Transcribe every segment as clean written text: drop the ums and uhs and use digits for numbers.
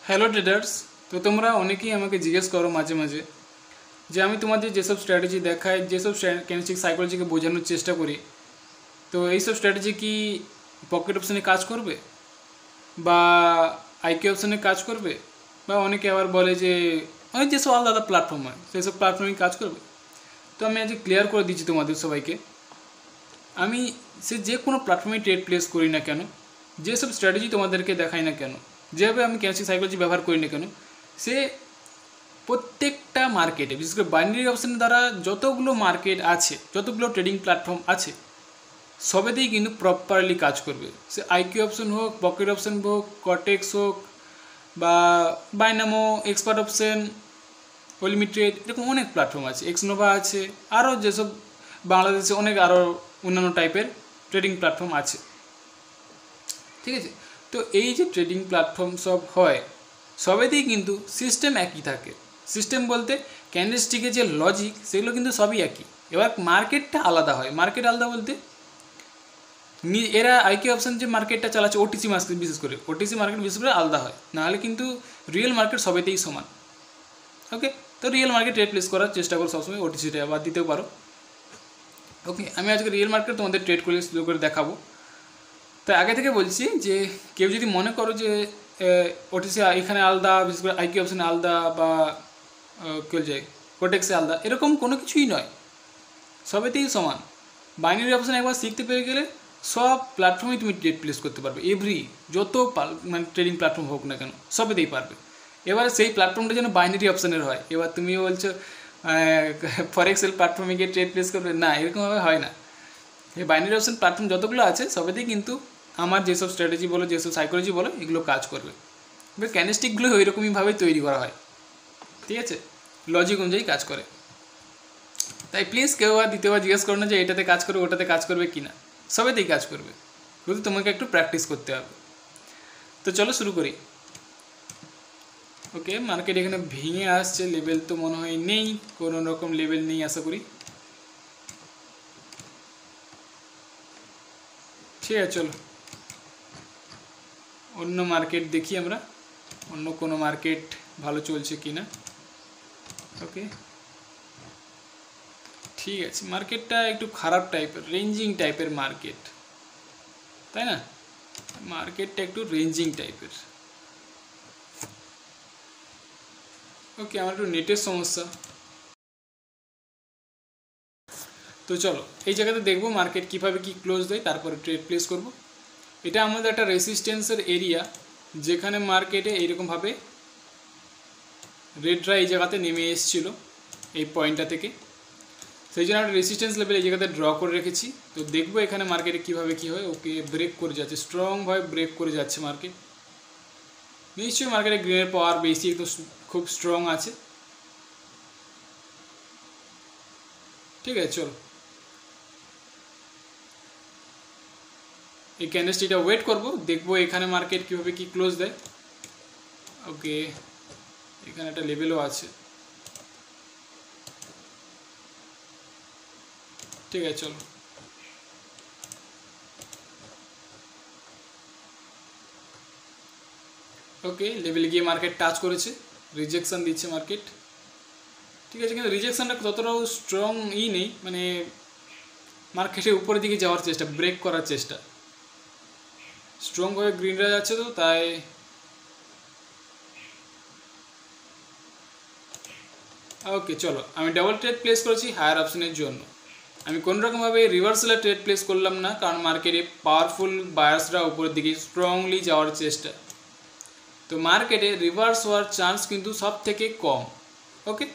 Hello traders. তো তোমরা অনেকেই আমাকে জিজ্ঞেস করো মাঝে মাঝে যে আমি তোমাদের যেসব স্ট্র্যাটেজি দেখাই, যেসব ক্যান্ডেলস্টিক সাইকোলজিকে বোঝানোর চেষ্টা করি, তো এইসব স্ট্র্যাটেজি কি পকেট অপশানে কাজ করবে বা আইকিউ অপশানে কাজ করবে, বা অনেকে আবার বলে যে অনেক যেসব আলাদা আলাদা প্ল্যাটফর্ম হয় সেসব প্ল্যাটফর্মে কাজ করবে। তো আমি আজকে ক্লিয়ার করে দিচ্ছি তোমাদের সবাইকে, আমি যে কোনো প্ল্যাটফর্মে ট্রেড প্লেস করি না কেন, যেসব স্ট্র্যাটেজি তোমাদেরকে দেখাই না কেন, যেভাবে আমি ক্যান্ডেলস্টিক সাইকোলজি ব্যবহার করি না কেন, সে প্রত্যেকটা মার্কেটে, বিশেষ করে বাইনারি অপশনের দ্বারা যতগুলো মার্কেট আছে, যতগুলো ট্রেডিং প্ল্যাটফর্ম আছে, সবেতেই কিন্তু প্রপারলি কাজ করবে। সে আইকিউ অপশন হোক, পকেট অপশন হোক, কটেক্স হোক, বা বাইনামো, এক্সপার্ট অপশন, লিমিটেড, এরকম অনেক প্ল্যাটফর্ম আছে, এক্সনোভা আছে, আরও যেসব বাংলাদেশে অনেক আরও অন্যান্য টাইপের ট্রেডিং প্ল্যাটফর্ম আছে। ঠিক আছে, তো এই যে ট্রেডিং প্ল্যাটফর্ম সব হয়, সবেতেই কিন্তু সিস্টেম একই থাকে। সিস্টেম বলতে ক্যান্ডেলস্টিকের যে লজিক, সেগুলো কিন্তু সবই একই। এবার মার্কেটটা আলাদা হয়। মার্কেট আলাদা বলতে এরা আইকিউ অপশন যে মার্কেটটা চালাচ্ছে, ওটিসি মার্কেট বিশেষ করে, ওটিসি মার্কেট বিশেষ করে আলাদা হয়, নাহলে কিন্তু রিয়েল মার্কেট সবেতেই সমান। ওকে, তো রিয়েল মার্কেট ট্রেড প্লেস করার চেষ্টা করো সবসময়, ওটিসিটা বাদ দিতেও পারো। ওকে, আমি আজকে রিয়েল মার্কেট তোমাদের ট্রেড করে শুরু করে দেখাবো। তাই আগে থেকে বলছি যে কেউ যদি মনে করো যে ওটিসি এখানে আলাদা, বিশেষ করে আইকিউ অপশানে আলাদা, বা কেউ যায় কোটেক্সে আলাদা, এরকম কোনো কিছুই নয়, সবেতেই সমান। বাইনারি অপশান একবার শিখতে পেরে গেলে সব প্ল্যাটফর্মেই তুমি ট্রেড প্লেস করতে পারবে। যত মানে ট্রেডিং প্ল্যাটফর্ম হোক না কেন, সবেতেই পারবে। এবার সেই প্ল্যাটফর্মটা যেন বাইনারি অপশানের হয়। এবার তুমিও বলছো ফরেক্সেল প্ল্যাটফর্মে গিয়ে ট্রেড প্লেস করবে, না, এরকমভাবে হয় না। এই বাইনারি অপশন প্ল্যাটফর্ম যতগুলো আছে সবেতেই কিন্তু আমার যেসব স্ট্র্যাটেজি বলো, যেসব সাইকোলজি বলো, এগুলো কাজ করবে। এবার ক্যান্ডেলস্টিকগুলো ওই রকমইভাবেই তৈরি করা হয়, ঠিক আছে, লজিক অনুযায়ী কাজ করে। তাই প্লিজ কেউ আর দ্বিতীয়বার জিজ্ঞেস করো না যে এটাতে কাজ করবে ওটাতে কাজ করবে কি না, সবেতেই কাজ করবে, শুধু তোমাকে একটু প্র্যাকটিস করতে হবে। তো চলো শুরু করি। ওকে, মার্কেট এখানে ভেঙে আসছে, লেভেল তো মনে হয় নেই, কোনো রকম লেভেল নেই আশা করি। ঠিক আছে, চলো অন্য মার্কেট দেখি আমরা, অন্য কোনো মার্কেট ভালো চলছে কি না। ওকে, ঠিক আছে, মার্কেটটা একটু খারাপ টাইপের, রেঞ্জিং টাইপের মার্কেট, তাই না? মার্কেটটা একটু রেঞ্জিং টাইপের। ওকে, আমার একটু নেটের সমস্যা। তো চলো এই জায়গাতে দেখবো মার্কেট কীভাবে কি ক্লোজ দেয়, তারপরে ট্রেড প্লেস করব। এটা আমাদের একটা রেসিস্ট্যান্সের এরিয়া, যেখানে মার্কেটে এইরকমভাবে রেডরা এই জায়গাতে নেমে এসেছিলো এই পয়েন্টটা থেকে, সেই জন্য একটা রেসিস্ট্যান্স লেভেল এই জায়গাতে ড্র করে রেখেছি। তো দেখবো এখানে মার্কেটে কীভাবে কী হয়। ওকে, ব্রেক করে যাচ্ছে, স্ট্রংভাবে ব্রেক করে যাচ্ছে মার্কেট। নিশ্চয়ই মার্কেটে গ্রিনের পাওয়ার বেশি, তো খুব স্ট্রং আছে। ঠিক আছে, চলো এই ক্যান্ডেলস্টিকটা ওয়েট করবো, দেখবো এখানে মার্কেট কীভাবে কি ক্লোজ দেয়। ওকে, এখানে একটা লেভেলও আছে। ঠিক আছে, চলো ওকে, লেভেলে গিয়ে মার্কেট টাচ করেছে, রিজেকশন দিচ্ছে মার্কেট। ঠিক আছে, কিন্তু রিজেকশনটা ততটাও স্ট্রং নেই, মানে মার্কেটের উপরের দিকে যাওয়ার চেষ্টা, ব্রেক করার চেষ্টা, স্ট্রংভাবে গ্রিনরা যাচ্ছে, তো তাই। ওকে, চলো আমি ডাবল ট্রেড প্লেস করেছি হায়ার অপশনের জন্য। আমি কোনোরকমভাবে রিভার্সালে ট্রেড প্লেস করলাম না, কারণ মার্কেটে পাওয়ারফুল বায়ার্সরা উপরের দিকে স্ট্রংলি যাওয়ার চেষ্টা, তো মার্কেটে রিভার্স হওয়ার চান্স কিন্তু সব থেকে কম। ওকে,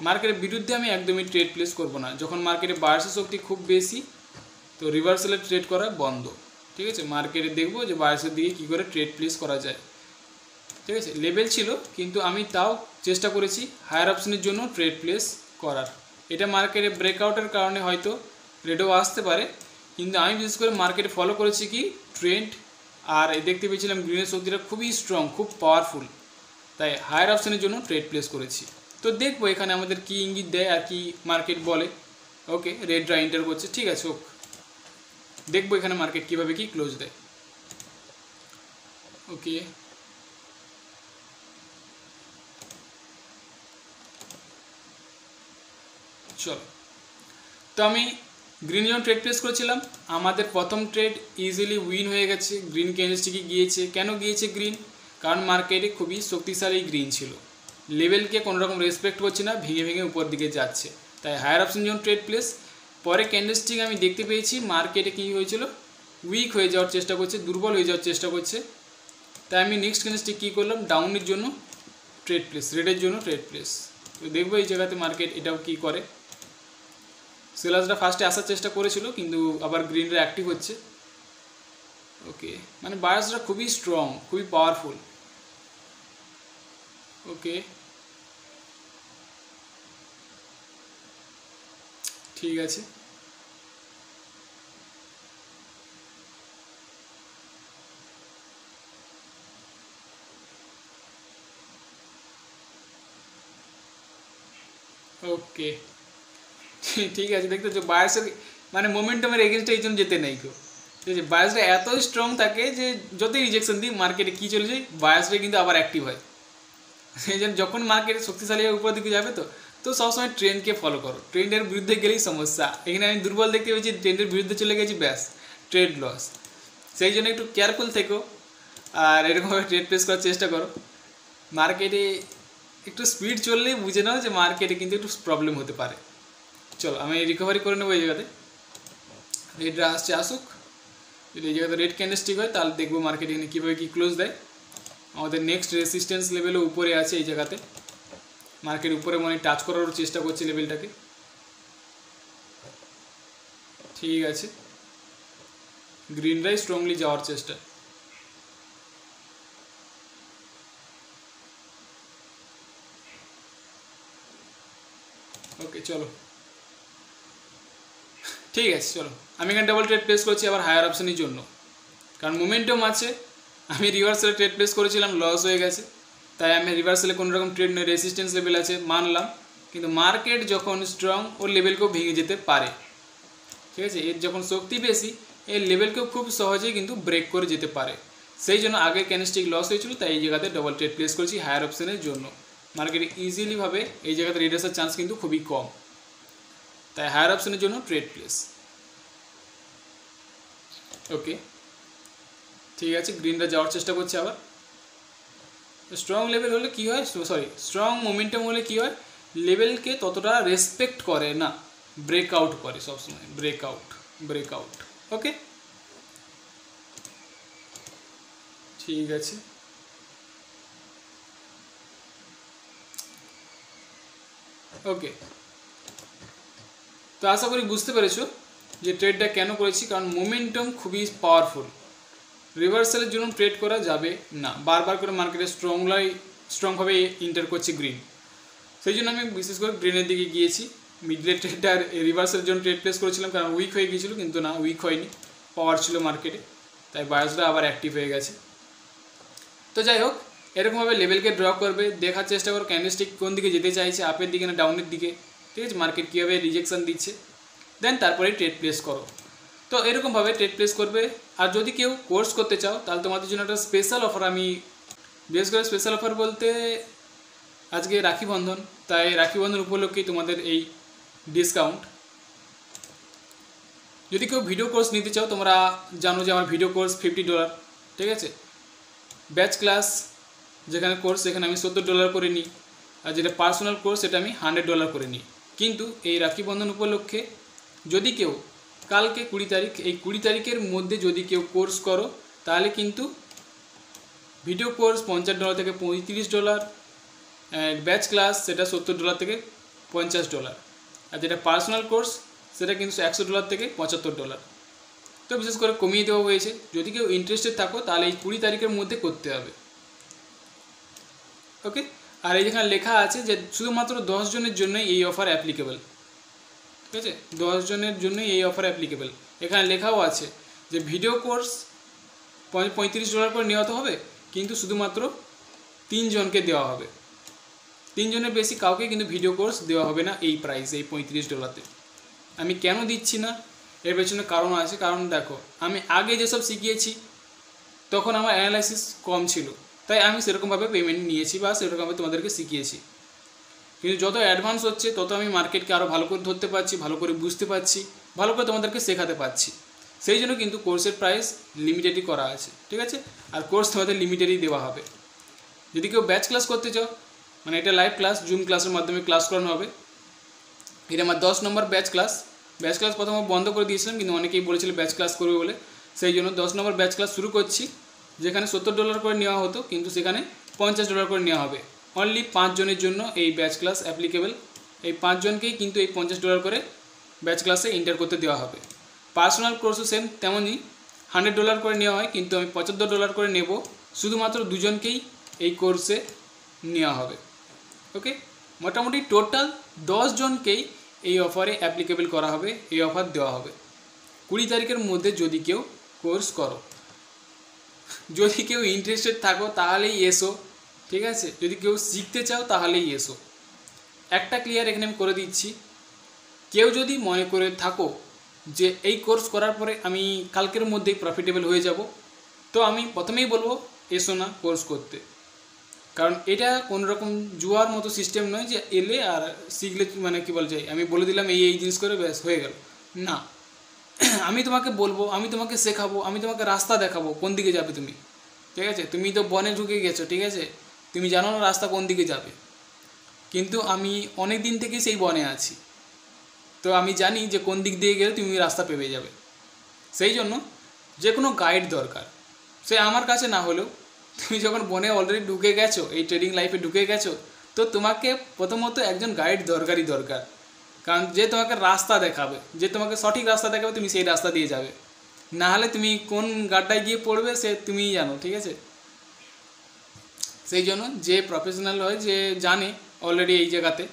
মার্কেটের বিরুদ্ধে আমি একদমই ট্রেড প্লেস করব না। যখন মার্কেটে বায়ার্সের শক্তি খুব বেশি, তো রিভার্সালে ট্রেড করা বন্ধ। ঠিক আছে, মার্কেটে দেখবো যে বায়ার্সের দিকে কী করে ট্রেড প্লেস করা যায়। ঠিক আছে, লেভেল ছিল, কিন্তু আমি তাও চেষ্টা করেছি হায়ার অপশনের জন্য ট্রেড প্লেস করার। এটা মার্কেটে ব্রেকআউটের কারণে হয়তো রেডও আসতে পারে, কিন্তু আমি বিশেষ করে মার্কেটে ফলো করেছি কি ট্রেন্ড, আর দেখতে পেয়েছিলাম গ্রিনের শক্তিটা খুবই স্ট্রং, খুব পাওয়ারফুল, তাই হায়ার অপশনের জন্য ট্রেড প্লেস করেছি। তো দেখবো এখানে আমাদের কি ইঙ্গিত দেয় আর কি মার্কেট বলে। ওকে, রেডরা এন্টার করছে, ঠিক আছে, ওকে, দেখবো এখানে মার্কেট কীভাবে কি ক্লোজ দেয়। ওকে, চলো, তো আমি গ্রিন যখন ট্রেড প্লেস করেছিলাম, আমাদের প্রথম ট্রেড ইজিলি উইন হয়ে গেছে, গ্রিন ক্যান্ডেলস্টিকে গিয়েছে। কেন গিয়েছে গ্রিন? কারণ মার্কেটে খুবই শক্তিশালী গ্রিন ছিল, লেভেলকে কোনো রকম রেসপেক্ট করছে না, ভেঙে ভেঙে উপর দিকে যাচ্ছে। তাই হায়ার অপশন যখন ট্রেড প্লেস, পরে ক্যান্ডেলস্টিক আমি দেখতে পেয়েছি মার্কেটে কী হয়েছিল, উইক হয়ে যাওয়ার চেষ্টা করছে, দুর্বল হয়ে যাওয়ার চেষ্টা করছে। তাই আমি নেক্সট ক্যান্ডেলস্টিক কী করলাম, ডাউনের জন্য ট্রেড প্লেস, রেডের জন্য ট্রেড প্লেস। তো দেখবো এই জায়গাতে মার্কেট এটাও কী করে। সেলার্সরা ফার্স্টে আসার চেষ্টা করেছিল, কিন্তু আবার গ্রিনরা অ্যাক্টিভ হচ্ছে। ওকে, মানে বায়ার্সরা খুবই স্ট্রং, খুবই পাওয়ারফুল। ওকে, ঠিক আছে। ওকে, ঠিক আছে। দেখতে হচ্ছে বায়ার্সের মানে মোমেন্টামের এগেনস্টে এই জন্য যেতে নেই কেউ, ঠিক আছে। বায়ার্সরা এত স্ট্রং থাকে যে যতই রিজেকশন দিই মার্কেটে কী চলে যায়, বায়ার্সরা কিন্তু আবার অ্যাক্টিভ হয়। সেই জন্য যখন মার্কেট শক্তিশালী উপর দিকে যাবে তো সবসময় ট্রেন্ডকে ফলো করো, ট্রেন্ডের বিরুদ্ধে গেলেই সমস্যা। এখানে আমি দুর্বল দেখতে পেয়েছি, ট্রেন্ডের বিরুদ্ধে চলে গেছি, ব্যাস ট্রেড লস। সেই জন্য একটু কেয়ারফুল থেকো, আর এরকমভাবে ট্রেড প্লেস করার চেষ্টা করো। মার্কেটে একটু স্পিড চললেই বুঝে নাও যে মার্কেটে কিন্তু একটু প্রবলেম হতে পারে। চলো, আমি রিকভারি করে নেবো এই জায়গাতে। রেডরা আসছে, আসুক। যদি এই জায়গাতে রেড ক্যান্ডেলস্টিক হয় তাহলে দেখবো মার্কেট এখানে কীভাবে কী ক্লোজ দেয়। আমাদের নেক্সট রেসিস্ট্যান্স লেভেলও উপরে আছে এই জায়গাতে, মার্কেট উপরে মনে টাচ করার চেষ্টা করছে লেভেলটাকে। ঠিক আছে, গ্রিনরাই স্ট্রংলি যাওয়ার চেষ্টা। ওকে, চলো, ঠিক আছে। চলো, আমি এখানে ডাবল ট্রেড প্লেস করছি আবার হায়ার অপশনের জন্য, কারণ মোমেন্টাম আছে। আমি রিভার্সালে ট্রেড প্লেস করেছিলাম, লস হয়ে গেছে। তাই আমি রিভার্সালে কোনো রকম ট্রেড নেই, রেসিস্ট্যান্স লেভেল আছে মানলাম, কিন্তু মার্কেট যখন স্ট্রং ওর লেভেলকেও ভেঙে যেতে পারে, ঠিক আছে। এর যখন শক্তি বেশি, এর লেভেলকেও খুব সহজেই কিন্তু ব্রেক করে যেতে পারে। সেই জন্য আগে ক্যান্ডেলস্টিক লস হয়েছিল, তাই এই জায়গাতে ডবল ট্রেড প্লেস করেছি হায়ার অপশনের জন্য। মার্কেটে ইজিলিভাবে এই জায়গাতে রেড আসার চান্স কিন্তু খুবই কম, তাই হায়ার অপশনের জন্য ট্রেড প্লেস। ওকে, ঠিক আছে। গ্রিনরা যাওয়ার চেষ্টা করছে আবার। স্ট্রং লেভেল হলে কী হয়, স্ট্রং মোমেন্টাম হলে কী হয়, লেভেলকে ততটা রেসপেক্ট করে না, ব্রেকআউট করে সবসময়, ব্রেকআউট। ওকে, ঠিক আছে। ওকে, তো আশা করি বুঝতে পেরেছো যে ট্রেডটা কেন করেছি, কারণ মোমেন্টাম খুবই পাওয়ারফুল। রিভার্সালের জন্য ট্রেড করা যাবে না, বারবার করে মার্কেটে স্ট্রংভাবে এন্টার করছে গ্রিন। সেই জন্য আমি বিশেষ করে গ্রিনের দিকে গিয়েছি। মিডলের ট্রেডটা রিভার্সালের জন্য ট্রেড প্লেস করেছিলাম, কারণ উইক হয়ে গিয়েছিল, কিন্তু না, উইক হয়নি, পাওয়ার ছিল মার্কেটে, তাই বায়ার্সরা আবার অ্যাক্টিভ হয়ে গেছে। তো যাই হোক, এরকমভাবে লেভেলকে ড্র করবে, দেখার চেষ্টা করো ক্যান্ডেলস্টিক কোন দিকে যেতে চাইছে, আপের দিকে না ডাউনের দিকে, ঠিক আছে। মার্কেট কীভাবে রিজেকশন দিচ্ছে, দেন তারপরে ট্রেড প্লেস করো। তো এরকমভাবে ট্রেড প্লেস করবে। আর যদি কেউ কোর্স করতে চাও তাহলে তোমাদের জন্য একটা স্পেশাল অফার, আমি বিশেষ করে স্পেশাল অফার বলতে আজকে রাখি বন্ধন, তাই রাখি বন্ধন উপলক্ষেই তোমাদের এই ডিসকাউন্ট। যদি কেউ ভিডিও কোর্স নিতে চাও, তোমরা জানো যে আমার ভিডিও কোর্স $50, ঠিক আছে। ব্যাচ ক্লাস যেখানে কোর্স, সেখানে আমি $70 করে নিই, আর যেটা পার্সোনাল কোর্স সেটা আমি $100 করে নিই। কিন্তু এই রাখি বন্ধন উপলক্ষে যদি কেউ কালকে 20 তারিখ, এই 20 তারিখের মধ্যে যদি কেউ কোর্স করো, তাহলে কিন্তু ভিডিও কোর্স $50 থেকে $35, ব্যাচ ক্লাস সেটা $70 থেকে $50, আর যেটা পার্সোনাল কোর্স সেটা কিন্তু $100 থেকে $75। তো বিশেষ করে কমিয়ে দেওয়া হয়েছে। যদি কেউ ইন্টারেস্টেড থাকো তাহলে এই 20 তারিখের মধ্যে করতে হবে। ওকে, আর এই যেখানে লেখা আছে যে শুধুমাত্র 10 জনের জন্যই এই অফার অ্যাপ্লিকেবল, ঠিক আছে। 10 জনের জন্যই এই অফার অ্যাপ্লিকেবল। এখানে লেখাও আছে যে ভিডিও কোর্স $35 করে নেওয়া হবে, কিন্তু শুধুমাত্র 3 জনকে দেওয়া হবে। 3 জনের বেশি কাউকে কিন্তু ভিডিও কোর্স দেওয়া হবে না এই প্রাইস, এই $35-তে। আমি কেন দিচ্ছি না, এর পেছনে কারণ আছে। কারণ দেখো, আমি আগে যেসব শিখিয়েছি তখন আমার অ্যানালাইসিস কম ছিল, তাই আমি সেরকমভাবে পেমেন্ট নিয়েছি বা সেরকমভাবে তোমাদেরকে শিখিয়েছি। কিন্তু যত অ্যাডভান্স হচ্ছে তত আমি মার্কেটকে আরও ভালো করে ধরতে পারছি, ভালো করে বুঝতে পারছি, ভালো করে তোমাদেরকে শেখাতে পারছি। সেই জন্য কিন্তু কোর্সের প্রাইস লিমিটেডই করা আছে, ঠিক আছে। আর কোর্স তোমাদের লিমিটেডই দেওয়া হবে। যদি কেউ ব্যাচ ক্লাস করতে চাও, মানে এটা লাইভ ক্লাস, জুম ক্লাসের মাধ্যমে ক্লাস করানো হবে। এটা আমার 10 নম্বর ব্যাচ ক্লাস প্রথমে বন্ধ করে দিয়েছিলাম, কিন্তু অনেকেই বলেছিল ব্যাচ ক্লাস করবে বলে, সেই জন্য 10 নম্বর ব্যাচ ক্লাস শুরু করছি। যেখানে $70 করে নেওয়া হতো, কিন্তু সেখানে $50 করে নেওয়া হবে। অনলি 5 জনের জন্য এই ব্যাচ ক্লাস অ্যাপ্লিকেবল। এই 5 জনকেই কিন্তু এই $50 করে ব্যাচ ক্লাসে এন্টার করতে দেওয়া হবে। পার্সোনাল কোর্সও সেম তেমনই, $100 করে নেওয়া হয়, কিন্তু আমি $75 করে নেব। শুধুমাত্র 2 জনকেই এই কোর্সে নেওয়া হবে। ওকে, মোটামুটি টোটাল 10 জনকেই এই অফারে অ্যাপ্লিকেবল করা হবে, এই অফার দেওয়া হবে। 20 তারিখের মধ্যে যদি কেউ কোর্স করো, যদি কেউ ইন্টারেস্টেড থাকো তাহলেই এসো, ঠিক আছে। যদি কেউ শিখতে চাও তাহলেই এসো। একটা ক্লিয়ার এখানে আমি করে দিচ্ছি, কেউ যদি মনে করে থাকো যে এই কোর্স করার পরে আমি কালকের মধ্যেই প্রফিটেবল হয়ে যাব, তো আমি প্রথমেই বলবো এসো না কোর্স করতে। কারণ এটা কোনোরকম জুয়ার মতো সিস্টেম নয় যে এলে আর শিখলে, মানে কী বলছে আমি বলে দিলাম এই জিনিস করে ব্যাস হয়ে গেল না। আমি তোমাকে বলবো, আমি তোমাকে শেখাবো, আমি তোমাকে রাস্তা দেখাবো কোন দিকে যাবে তুমি, ঠিক আছে। তুমি তো বনে ঢুকে গেছো, ঠিক আছে, তুমি জানো না রাস্তা কোন দিকে যাবে, কিন্তু আমি অনেক দিন থেকে সেই বনে আছি, তো আমি জানি যে কোন দিক দিয়ে গেলে তুমি রাস্তা পেয়ে যাবে। সেই জন্য যে কোনো গাইড দরকার, সে আমার কাছে না হলেও তুমি যখন বনে অলরেডি ঢুকে গেছো, এই ট্রেডিং লাইফে ঢুকে গেছো, তো তোমাকে প্রথমত একজন গাইড দরকারই দরকার। কারণ যে তোমাকে রাস্তা দেখাবে, যে তোমাকে সঠিক রাস্তা দেখাবে, তুমি সেই রাস্তা দিয়ে যাবে। না হলে তুমি কোন গাড্ডায় গিয়ে পড়বে সে তুমিই জানো, ঠিক আছে। সেই জন্য যে প্রফেশনাল হয়, যে জানে অলরেডি এই জায়গাতে,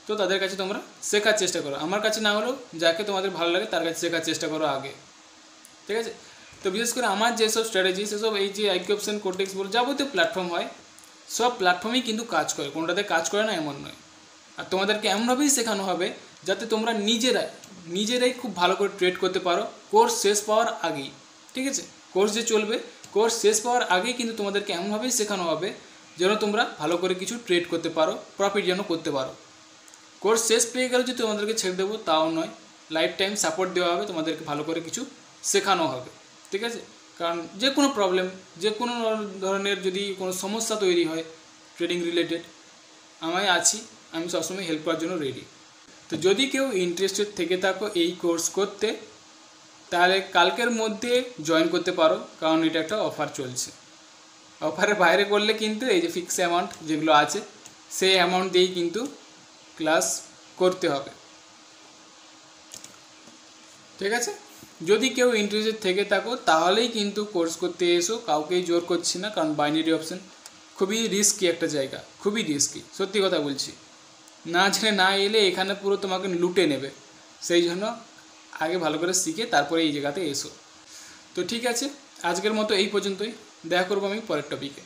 তো তাদের কাছে তোমরা শেখার চেষ্টা করো। আমার কাছে না হলেও যাকে তোমাদের ভালো লাগে তার কাছে শেখার চেষ্টা করো আগে, ঠিক আছে। তো বিশেষ করে আমার যেসব স্ট্র্যাটেজি, সেসব এই যে IQ অপশন, কোটেক্স বলে যাবতীয় প্ল্যাটফর্ম হয়, সব প্ল্যাটফর্মেই কিন্তু কাজ করে, কোনোটাতে কাজ করে না এমন নয়। আর তোমাদেরকে এমনভাবেই শেখানো হবে যাতে তোমরা নিজেরাই খুব ভালো করে ট্রেড করতে পারো কোর্স শেষ পাওয়ার আগেই, ঠিক আছে। কোর্স যে চলবে, কোর্স শেষ পাওয়ার আগেই কিন্তু তোমাদেরকে এমনভাবেই শেখানো হবে যেন তোমরা ভালো করে কিছু ট্রেড করতে পারো, প্রফিট যেন করতে পারো। কোর্স শেষ পেয়ে গেলে যে তোমাদেরকে ছেড়ে দেবো তাও নয়, লাইফ টাইম সাপোর্ট দেওয়া হবে, তোমাদেরকে ভালো করে কিছু শেখানো হবে, ঠিক আছে। কারণ যে কোনো প্রবলেম, যে কোনো ধরনের যদি কোনো সমস্যা তৈরি হয় ট্রেডিং রিলেটেড, আমি আছি, আমি সবসময় হেল্প করার জন্য রেডি। তো যদি কেউ ইন্টারেস্টেড থেকে থাকো এই কোর্স করতে, তাহলে কালকের মধ্যে জয়েন করতে পারো, কারণ এটা একটা অফার চলছে। অফারের বাইরে করলে কিন্তু এই যে ফিক্স অ্যামাউন্ট যেগুলো আছে, সেই অ্যামাউন্ট দিয়েই কিন্তু ক্লাস করতে হবে, ঠিক আছে। যদি কেউ ইন্টারেস্টেড থেকে থাকো তাহলেই কিন্তু কোর্স করতে এসো, কাউকেই জোর করছি না। কারণ বাইনারি অপশন খুবই রিস্কি একটা জায়গা, খুবই রিস্কি, সত্যি কথা বলছি। না জেনে না এলে এখানে পুরো তোমাকে লুটে নেবে। সেই জন্য আগে ভালো করে শিখে তারপরে এই জায়গাতে এসো। তো ঠিক আছে, আজকের মতো এই পর্যন্তই, দেখা করবো আমি পরের টপিকে।